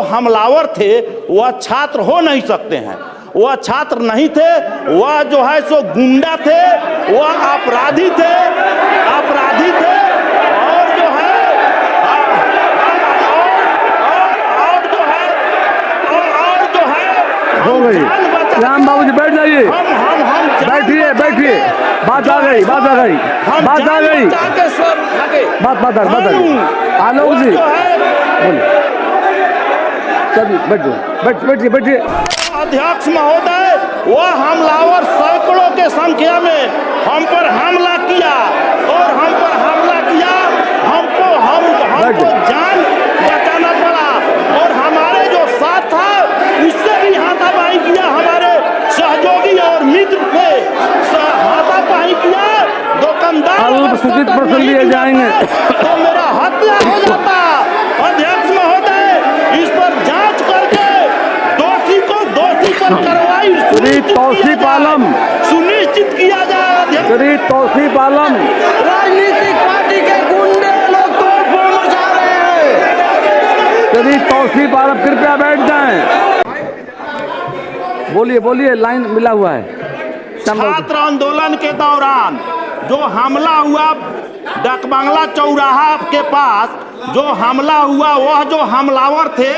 हमलावर थे वह छात्र हो नहीं सकते हैं। वह छात्र नहीं थे, वह जो है सो गुंडा थे, वह अपराधी थे और जो है हो गई। राम बाबू जी बैठ जाइए, बैठिए। बात आ गई आलोक जी बोलिए। चलिए बैठिए। अध्यक्ष महोदय, वह हमलावर सैकड़ों के संख्या में हम पर हमला किया और हमको जान बचाना पड़ा और हमारे जो साथ था उससे भी हाथापाई किया। हमारे सहयोगी और मित्र थे, हाथापाई किया। दुकानदार अल्पसूचित प्रश्न लिए जाएंगे तो मेरा हत्या हो जाता। अध्यक्ष महोदय, इस पर जांच करके दोषी पर कार्रवाई तौसीफ आलम सुनिश्चित किया जाए। श्री तौसीफ आलम, राजनीतिक पार्टी के गुंडे लोग तोड़फोड़ मचा रहे हैं। श्री तौसीफ आलम कृपया बैठ जाएं। बोलिए, लाइन मिला हुआ है। छात्र आंदोलन के दौरान जो हमला हुआ डाकबंगला चौराहा के पास, जो हमला हुआ, वह जो हमलावर थे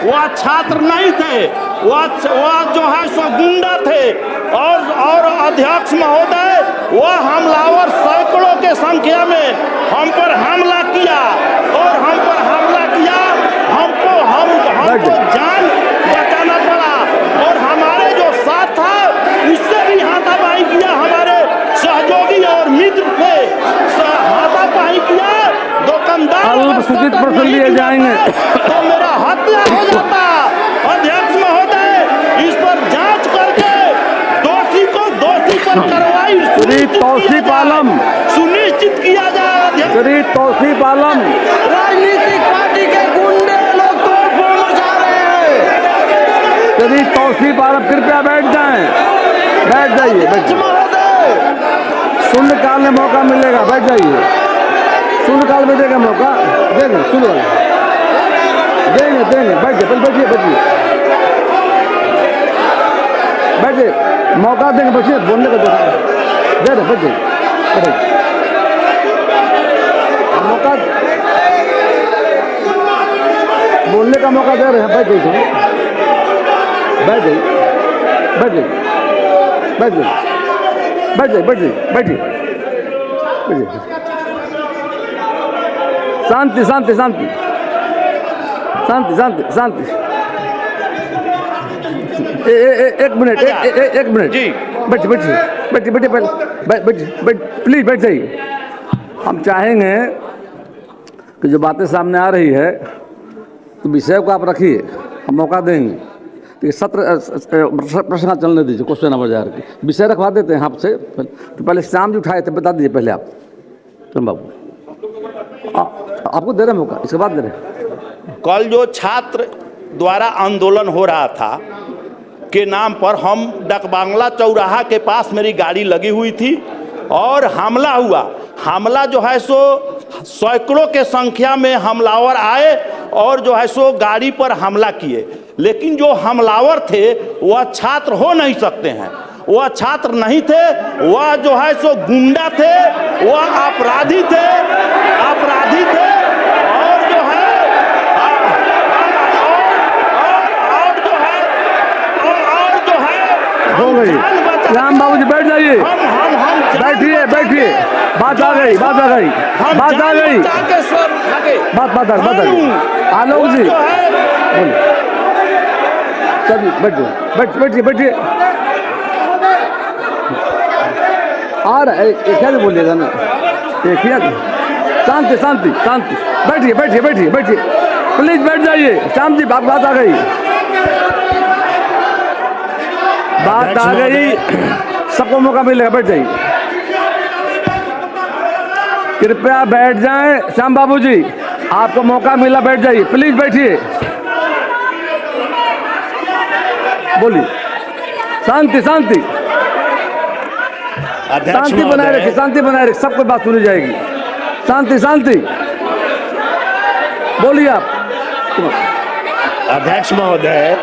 वह छात्र नहीं थे, वह जो है सो गुंडा थे और अध्यक्ष महोदय, वह हमलावर सैकड़ों के संख्या में हम पर हमला किया और हमको जान बचाना पड़ा और हमारे जो साथ था उससे भी हाथापाई किया। हमारे सहयोगी और मित्र थे, हाथापाई किया। दुकानदार अल्पसूचित प्रश्न लिए जाएंगे तो मेरा हत्या हो जाता। अध्यक्ष महोदय, इस पर जांच करके दोषी पर कार्रवाई श्री तौसीफ आलम सुनिश्चित किया जाए। श्री तौसीफ आलम, राजनीतिक पार्टी के गुंडे लोग तोड़फोड़ मचा रहे हैं। श्री तौसीफ आलम कृपया बैठ जाइए। शून्यकाल में मौका मिलेगा, बैठ जाइए। शून्यकाल में देगा मौका, देंगे शून्यकाल देंगे। बैठिए, मौका देंगे, बच्चे बोलने का दे रहे बैठिए। मौका बोलने का मौका दे रहे हैं, बैठ जाइए। शांति। एक मिनट जी, बैठिए पहले, प्लीज बैठ जाइए। हम चाहेंगे कि जो बातें सामने आ रही है तो विषय को आप रखिए, हम मौका देंगे। तो सत्र प्रश्न चलने दीजिए, क्वेश्चन नंबर जार के विषय रखवा देते हैं आपसे। तो पहले श्याम जी उठाए थे, बता दीजिए पहले आप। चल बाबू, आपको दे रहे मौका, इसके बाद दे रहे। कल जो छात्र द्वारा आंदोलन हो रहा था के नाम पर हम डाकबंगला चौराहा के पास मेरी गाड़ी लगी हुई थी और हमला हुआ। हमला जो है सो सैकड़ों के संख्या में हमलावर आए और जो है सो गाड़ी पर हमला किए, लेकिन जो हमलावर थे वह छात्र हो नहीं सकते हैं। वह छात्र नहीं थे, वह जो है सो गुंडा थे, वह अपराधी थे और जो है हो गई। राम बाबू जी बैठ जाइए, बैठिए। बात आ गई। आलोक जी बोलिए। चलिए बैठिए। आ रहा है, क्या बोलिएगा ना, शांति। बैठिए। प्लीज बैठ जाइए। श्याम जी, बात आ गई। सबको मौका मिलेगा, बैठ जाइए। कृपया बैठ जाएं। श्याम बाबू जी, आपको मौका मिला, बैठ जाइए, प्लीज बैठिए। बोलिए। शांति बनाए रखिए, सबको बात सुनी जाएगी। शांति बोलिए आप। अध्यक्ष महोदय,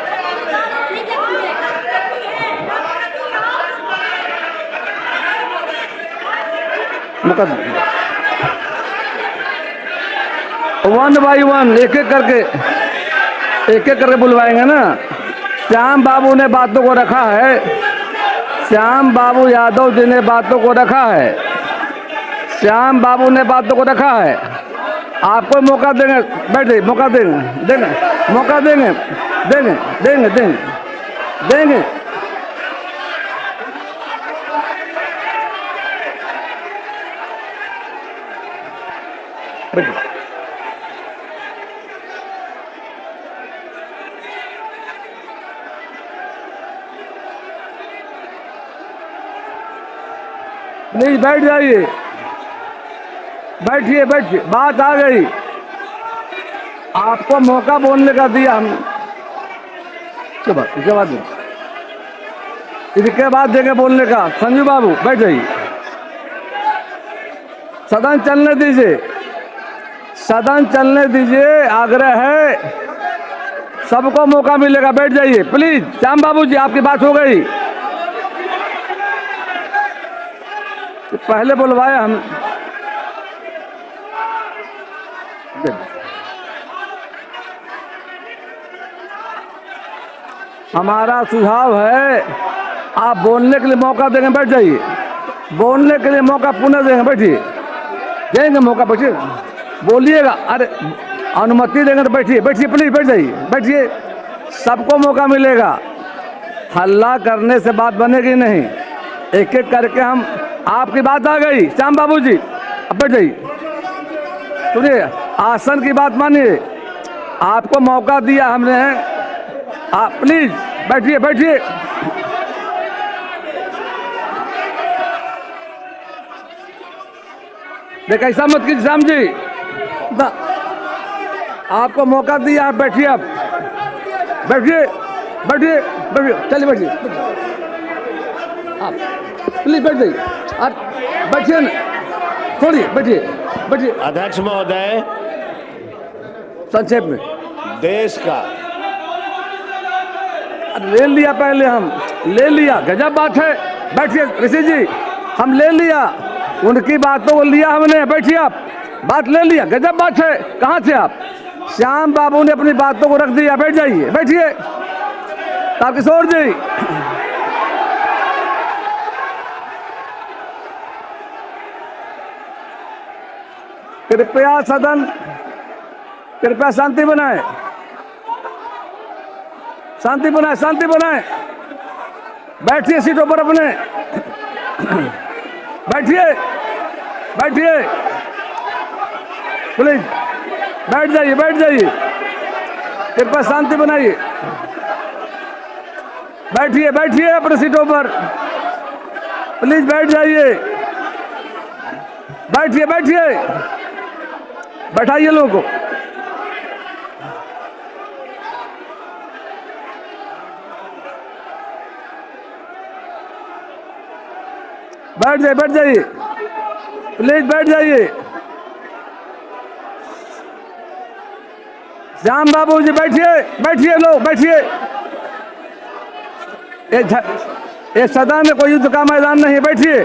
वन बाई वन एक एक करके बुलवाएंगे ना। श्याम बाबू ने बातों को रखा है, श्याम बाबू यादव जी ने बातों को रखा है, श्याम बाबू ने बातों को रखा है। आपको मौका देंगे, बैठे मौका देंगे मौका देंगे देंगे। बैठे प्लीज बैठ जाइए, बैठिए बैठिए। बात आ गई, आपको मौका बोलने का दिया हम। इसके बाद देंगे बोलने का। संजू बाबू बैठ जाइए, सदन चलने दीजिए, सदन चलने दीजिए। आग्रह है, सबको मौका मिलेगा। बैठ जाइए प्लीज। श्याम बाबू जी, आपकी बात हो गई, पहले बुलवाया हम। हमारा सुझाव है, आप बोलने के लिए मौका देंगे, बैठ जाइए। बोलने के लिए मौका पुनः देंगे, बैठिए। देंगे मौका, बैठिए, बोलिएगा। अरे अनुमति देंगे तो बैठिए, बैठिए प्लीज, बैठ जाइए, बैठिए। सबको मौका मिलेगा, हल्ला करने से बात बनेगी नहीं। एक एक करके हम, आपकी बात आ गई श्याम बाबू जी, अब बैठ जाइए। सुनिए, आसन की बात मानिए, आपको मौका दिया हमने, आप प्लीज बैठिए बैठिए। देखो ऐसा मत कीजिए श्याम जी, आपको मौका दिया, आप बैठिए, आप बैठिए बैठिए बैठिए, चलिए बैठिए, आप प्लीज बैठ जाइए, आप बैठिए ना, छोड़िए, बैठिए बैठिए। अध्यक्ष महोदय, संक्षेप में देश का ले लिया, पहले हम ले लिया, गजब बात है। बैठिए ऋषि जी, हम ले लिया, उनकी बातों को लिया हमने, बैठिए आप, बात ले लिया, गजब बात है। कहाँ थे आप? श्याम बाबू ने अपनी बातों को रख दिया, बैठ जाइए, बैठिए। तारकिशोर जी, कृपया सदन, कृपया शांति बनाए, शांति बनाए, शांति बनाए। बैठिए सीटों पर अपने, बैठिए बैठिए प्लीज, बैठ जाइए बैठ जाइए, कृपया शांति बनाइए। बैठिए बैठिए अपने सीटों पर, प्लीज बैठ जाइए, बैठिए बैठिए, बैठाइए लोगों को। बैठ जाइए बैठ जाइए, प्लीज बैठ जाइए। श्याम बाबू जी बैठिए, बैठिए लोग, बैठिए। ये सदन में कोई युद्ध का मैदान नहीं है, बैठिए।